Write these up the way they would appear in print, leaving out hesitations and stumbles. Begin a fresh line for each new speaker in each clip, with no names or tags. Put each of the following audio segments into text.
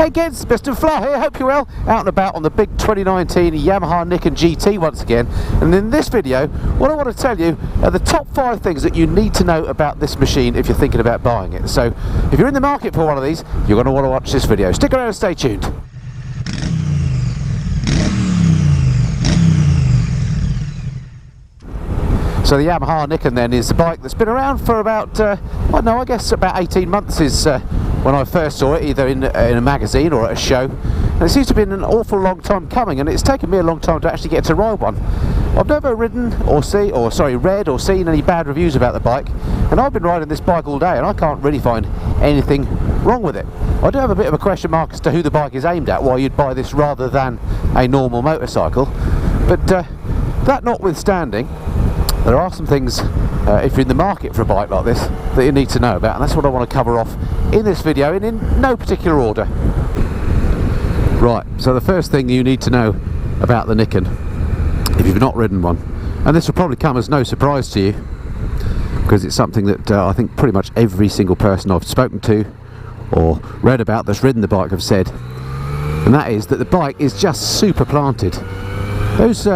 Hey kids, Mr. Fly here, hope you're well. Out and about on the big 2019 Yamaha Niken GT once again. And in this video, what I want to tell you are the top 5 things that you need to know about this machine if you're thinking about buying it. So, if you're in the market for one of these, you're going to want to watch this video. Stick around and stay tuned. So the Yamaha Niken then is a bike that's been around for about, I guess about 18 months is when I first saw it, either in a magazine or at a show. And it seems to have been an awful long time coming, and it's taken me a long time to actually get to ride one. I've never ridden or read or seen any bad reviews about the bike, and I've been riding this bike all day and I can't really find anything wrong with it. I do have a bit of a question mark as to who the bike is aimed at, why you'd buy this rather than a normal motorcycle. But that notwithstanding, there are some things, if you're in the market for a bike like this, that you need to know about, and that's what I want to cover off in this video, and in no particular order. Right, so the first thing you need to know about the Niken, if you've not ridden one, and this will probably come as no surprise to you, because it's something that I think pretty much every single person I've spoken to or read about that's ridden the bike have said, and that is that the bike is just super planted. Those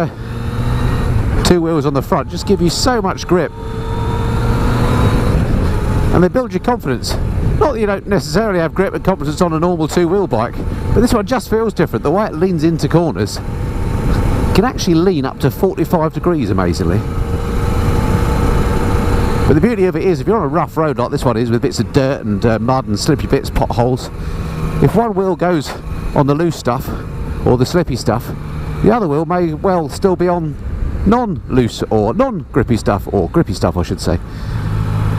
two wheels on the front just give you so much grip, and they build your confidence. Not that you don't necessarily have grip and confidence on a normal two-wheel bike, but this one just feels different. The way it leans into corners, it can actually lean up to 45 degrees amazingly. But the beauty of it is, if you're on a rough road like this one is, with bits of dirt and mud and slippy bits, potholes, if one wheel goes on the loose stuff or the slippy stuff, the other wheel may well still be on non-loose or non-grippy stuff, or grippy stuff I should say.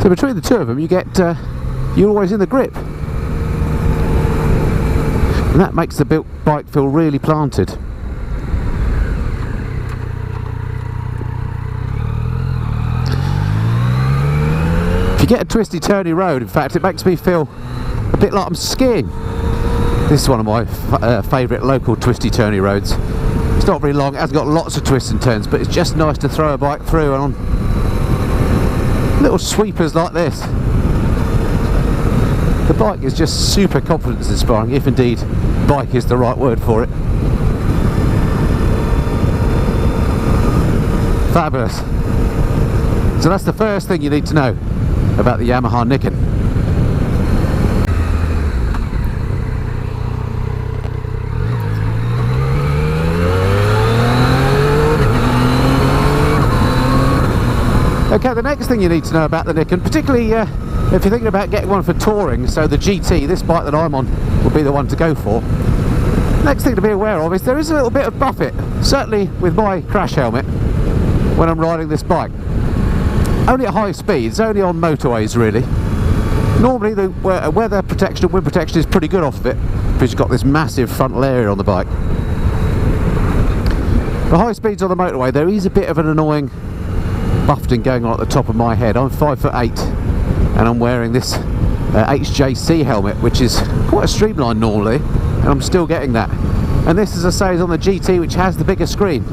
So between the two of them you get, you're always in the grip, and that makes the bike feel really planted. If you get a twisty turny road, in fact, it makes me feel a bit like I'm skiing. This is one of my favourite local twisty turny roads. It's not very long, it hasn't got lots of twists and turns, but it's just nice to throw a bike through and on little sweepers like this. The bike is just super confidence inspiring, if indeed bike is the right word for it. Fabulous. So that's the first thing you need to know about the Yamaha Niken. Okay, the next thing you need to know about the Niken, particularly if you're thinking about getting one for touring, so the GT, this bike that I'm on, will be the one to go for. Next thing to be aware of is there is a little bit of buffet, certainly with my crash helmet, when I'm riding this bike. Only at high speeds, only on motorways really. Normally the weather protection and wind protection is pretty good off of it, because you've got this massive frontal area on the bike. For high speeds on the motorway, there is a bit of an annoying buffeting going on at the top of my head. I'm 5'8", and I'm wearing this HJC helmet, which is quite a streamline normally, and I'm still getting that. And this, as I say, is on the GT, which has the bigger screen.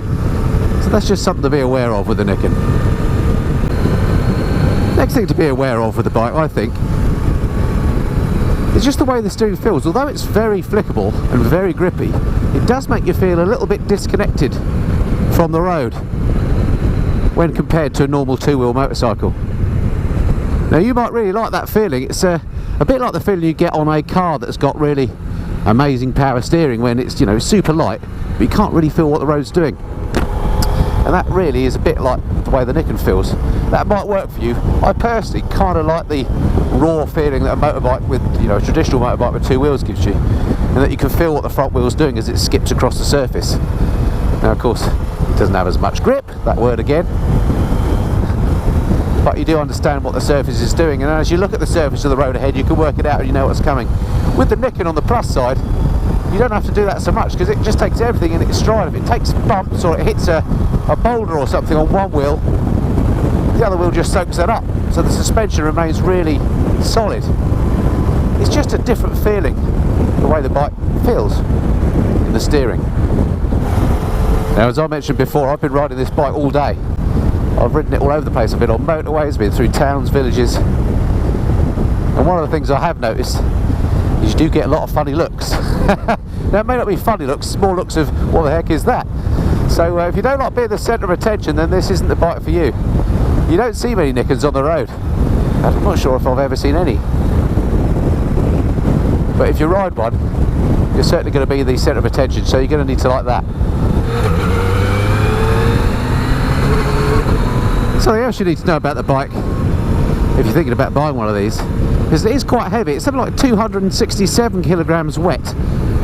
So that's just something to be aware of with the Niken. Next thing to be aware of with the bike, I think, is just the way the steering feels. Although it's very flickable and very grippy, it does make you feel a little bit disconnected from the road when compared to a normal two-wheel motorcycle. Now you might really like that feeling. It's a bit like the feeling you get on a car that's got really amazing power steering when it's, you know, super light, but you can't really feel what the road's doing. And that really is a bit like the way the Niken feels. That might work for you. I personally kind of like the raw feeling that a motorbike with, you know, a traditional motorbike with two wheels gives you, and that you can feel what the front wheel's doing as it skips across the surface. Now of course it doesn't have as much grip, that word again, but you do understand what the surface is doing, and as you look at the surface of the road ahead you can work it out and you know what's coming. With the Niken, on the plus side, you don't have to do that so much, because it just takes everything in its stride. If it takes bumps or it hits a boulder or something on one wheel, the other wheel just soaks that up, so the suspension remains really solid. It's just a different feeling, the way the bike feels in the steering. Now, as I mentioned before, I've been riding this bike all day. I've ridden it all over the place. I've been on motorways, been through towns, villages, and one of the things I have noticed is you do get a lot of funny looks Now it may not be funny looks, it's more looks of what the heck is that. So if you don't like being the centre of attention, then this isn't the bike for you. You don't see many Nikens on the road. I'm not sure if I've ever seen any. But if you ride one, you're certainly going to be the centre of attention, so you're going to need to like that. Something else you need to know about the bike, if you're thinking about buying one of these, is it is quite heavy. It's something like 267 kilograms wet.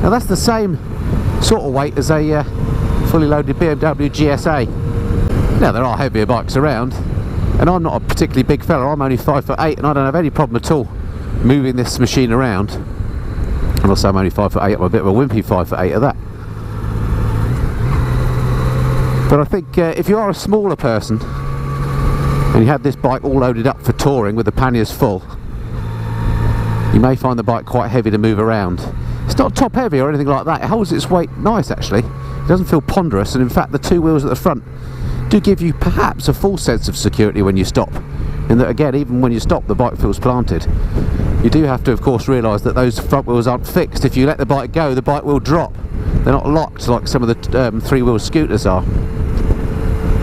Now that's the same sort of weight as a fully loaded BMW GSA. Now there are heavier bikes around, and I'm not a particularly big fella. I'm only 5'8", and I don't have any problem at all moving this machine around. And also I'm only 5'8", I'm a bit of a wimpy 5'8" at that. But I think if you are a smaller person and you have this bike all loaded up for touring with the panniers full, you may find the bike quite heavy to move around. It's not top heavy or anything like that. It holds its weight nice actually. It doesn't feel ponderous, and in fact the two wheels at the front do give you perhaps a false sense of security when you stop. In that again, even when you stop, the bike feels planted. You do have to of course realise that those front wheels aren't fixed. If you let the bike go, the bike will drop. They're not locked like some of the three-wheel scooters are.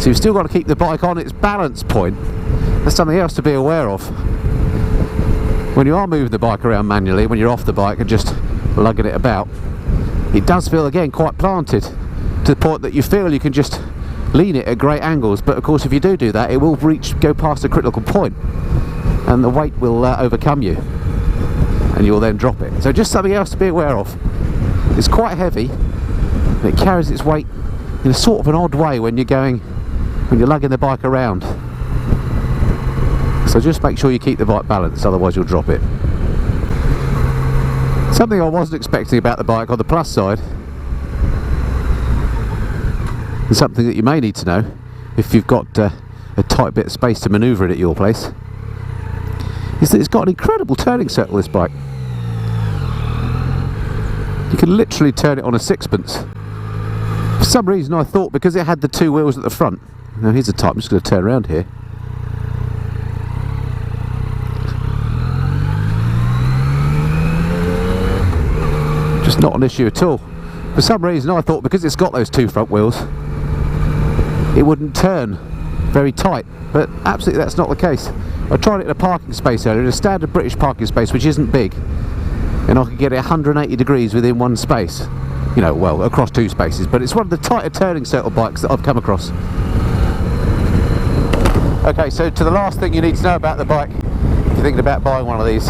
So you've still got to keep the bike on its balance point. That's something else to be aware of. When you are moving the bike around manually, when you're off the bike and just lugging it about, it does feel again quite planted, to the point that you feel you can just lean it at great angles. But of course if you do that, it will go past a critical point and the weight will overcome you and you'll then drop it. So just something else to be aware of. It's quite heavy, and it carries its weight in a sort of an odd way when you're lugging the bike around. So just make sure you keep the bike balanced, otherwise you'll drop it. Something I wasn't expecting about the bike on the plus side, and something that you may need to know if you've got a tight bit of space to manoeuvre it at your place, is that it's got an incredible turning circle, this bike. You can literally turn it on a sixpence. For some reason I thought because it had the two wheels at the front. Now here's the type, I'm just going to turn around here. Just not an issue at all. For some reason I thought because it's got those two front wheels it wouldn't turn very tight, but absolutely that's not the case. I tried it in a parking space earlier, in a standard British parking space which isn't big, and I could get it 180 degrees within one space. You know, well, across two spaces, but it's one of the tighter turning circle bikes that I've come across. Okay, so to the last thing you need to know about the bike if you're thinking about buying one of these,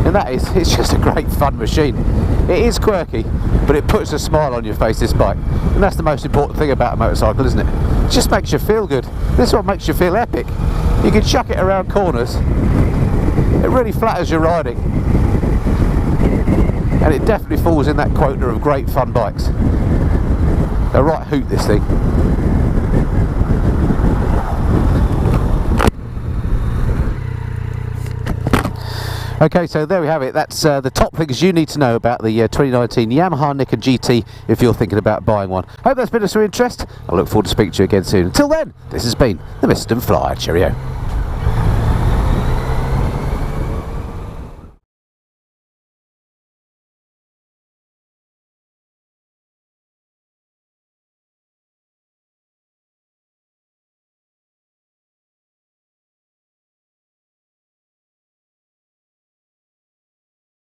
and that is, it's just a great fun machine. It is quirky, but it puts a smile on your face, this bike, and that's the most important thing about a motorcycle, isn't it? It just makes you feel good. This one makes you feel epic. You can chuck it around corners. It really flatters your riding, and it definitely falls in that quota of great fun bikes. A right hoot, this thing. Okay, so there we have it. That's the top things you need to know about the 2019 Yamaha Niken GT if you're thinking about buying one. Hope that's been of some interest. I look forward to speaking to you again soon. Until then, this has been the Mr. Flyer. Cheerio.